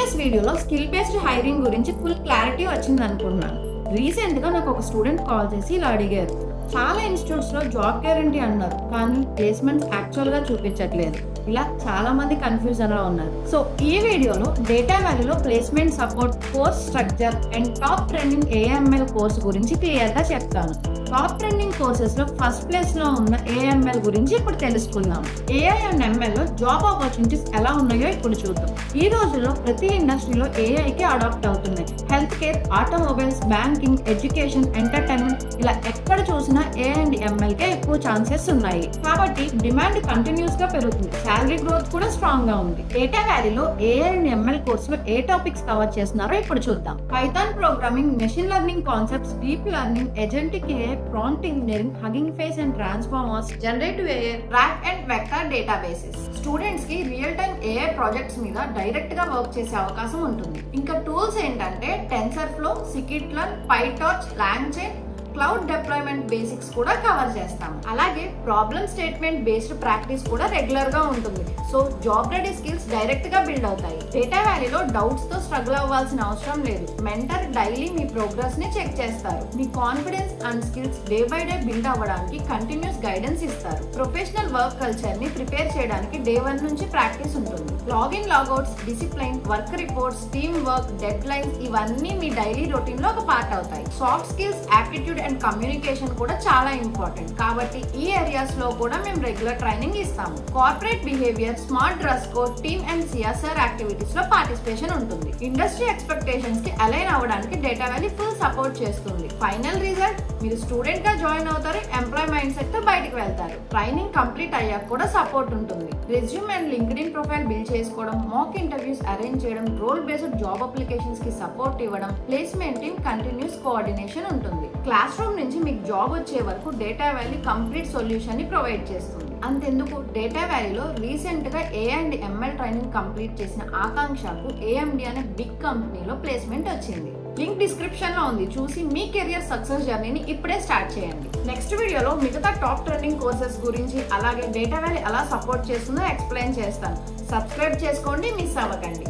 Previous వీడియోలో skill based hiring గురించి full clarity వచ్చింది అనుకున్నాను. రీసెంట్గా నాకు ఒక స్టూడెంట్ కాల్ చేసి ఇలా అడిగారు, చాలా ఇన్స్టిట్యూట్స్లో జాబ్ గ్యారంటీ అన్నారు కానీ ప్లేస్మెంట్స్ యాక్చువల్గా చూపించట్లేదు. ఇలా చాలా మంది కన్ఫ్యూజన్లో ఉన్నారు. సో ఈ వీడియోలో డేటా వాల్యూలో placement support course structure and top trending AML course గురించి క్లియర్గా చెప్తాను. టాప్ ట్రెండింగ్ కోర్సెస్లో ఫస్ట్ ప్లేస్లో ఉన్న ఏఎంఎల్ గురించి ఇప్పుడు తెలుసుకుందాం. ఏఐ అండ్ ఎంఎల్లో జాబ్ ఆపర్చునిటీస్ ఎలా ఉన్నాయో ఇప్పుడు చూద్దాం. ఈ రోజుల్లో ప్రతి ఇండస్ట్రీలో ఏఐకి అడాప్ట్ అవుతున్నాయి. Health care, automobiles, banking, education, entertainment ఇలా ఎక్కడ చూసినా ఏఐ అండ్ ఎంఎల్కే ఎక్కువ ఛాన్సెస్ ఉన్నాయి. కాబట్టి డిమాండ్ కంటిన్యూస్ గా పెరుగుతుంది. శాలరీ గ్రోత్ కూడా స్ట్రాంగ్ గా ఉంది. డేటా వాల్యూలో ఏఐ అండ్ ఎంఎల్ కోర్సులో ఏ టాపిక్స్ కవర్ చేస్తున్నారో ఇప్పుడు చూద్దాం. Python programming, machine learning concepts, deep learning, agentic AI, prompt engineering, hugging face and transformers, generative AI, RAG and vector databases. Students కి real time AI projects మీద direct గా work చేసే అవకాశం ఉంటుంది. ఇంకా టూల్స్ ఏంటంటే టెన్సర్ఫ్లో, స్కిట్-లర్న్, పైటార్చ్, లాంగ్చైన్, క్లౌడ్ డిప్లాయ్మెంట్ బేసిక్స్ కూడా cover చేస్తాము. అలాగే ప్రాబ్లమ్ స్టేట్మెంట్ బేస్డ్ ప్రాక్టీస్ కూడా రెగ్యులర్ గా ఉంటుంది. So job ready skills direct గా బిల్డ్ అవుతాయి. డేటా వాల్యూలో డౌట్స్ తో స్ట్రగుల్ అవ్వాల్సిన అవసరం లేదు. మెంటర్ డైలీ మీ ప్రోగ్రెస్ ని చెక్ చేస్తారు. మీ confidence and skills day by day build అవ్వడానికి కంటిన్యూస్ గైడెన్స్ ఇస్తారు. ప్రొఫెషనల్ వర్క్ కల్చర్ ని ప్రిపేర్ చేయడానికి డే 1 నుంచి ప్రాక్టీస్ ఉంటుంది. Login, logouts, discipline, work reports, team work, deadline ఇవన్నీ మీ డైలీ రొటీన్ లో ఒక పార్ట్ అవుతాయి. Soft skills, aptitude and communication కూడా చాలా ఇంపార్టెంట్. కాబట్టి ఈ ఏరియాస్ లో కూడా మేము రెగ్యులర్ ట్రైనింగ్ ఇస్తాము. Corporate behaviour, smart dress code, team and CSR activities లో పార్టిసిపేషన్ ఉంటుంది. ఇండస్ట్రీ ఎక్స్పెక్టేషన్స్ కి అలైన్ అవ్వడానికి డేటా వాల్యూ ఫుల్ సపోర్ట్ చేస్తుంది. ఫైనల్ రిజల్ట్, మీరు స్టూడెంట్ గా జాయిన్ అవుతారు, ఎంప్లాయ్ మైండ్ సెట్ తో బయటకు వెళ్తారు. ట్రైనింగ్ కంప్లీట్ అయ్యాక కూడా సపోర్ట్ ఉంటుంది. Resume and LinkedIn profile build చేసుకోవడం, మాక్ ఇంటర్వ్యూస్ అరేంజ్ చేయడం, రోల్ బేస్డ్ జాబ్ అప్లికేషన్స్ కి సపోర్ట్ ఇవ్వడం, ప్లేస్మెంట్ టీమ్ కంటిన్యూస్ కోఆర్డినేషన్ ఉంటుంది. క్లాస్ రూమ్ నుంచి మీకు జాబ్ వచ్చే వరకు డేటా వాల్యూ కంప్లీట్ సొల్యూషన్ ని ప్రొవైడ్ చేస్తుంది. అంతెందుకు, డేటా వాల్యూలో రీసెంట్ గా AI and ML training complete చేసిన ఆకాంక్షకు ఏఎండి అనే బిగ్ కంపెనీలో ప్లేస్మెంట్ వచ్చింది. లింక్ డిస్క్రిప్షన్ లో ఉంది, చూసి మీ కెరియర్ సక్సెస్ జర్నీని ఇప్పుడే స్టార్ట్ చేయండి. నెక్స్ట్ వీడియోలో మిగతా టాప్ ట్రెండింగ్ కోర్సెస్ గురించి అలాగే డేటా వాల్యూ ఎలా సపోర్ట్ చేస్తుందో ఎక్స్ప్లెయిన్ చేస్తాను. సబ్స్క్రైబ్ చేసుకోండి, మిస్ అవ్వకండి.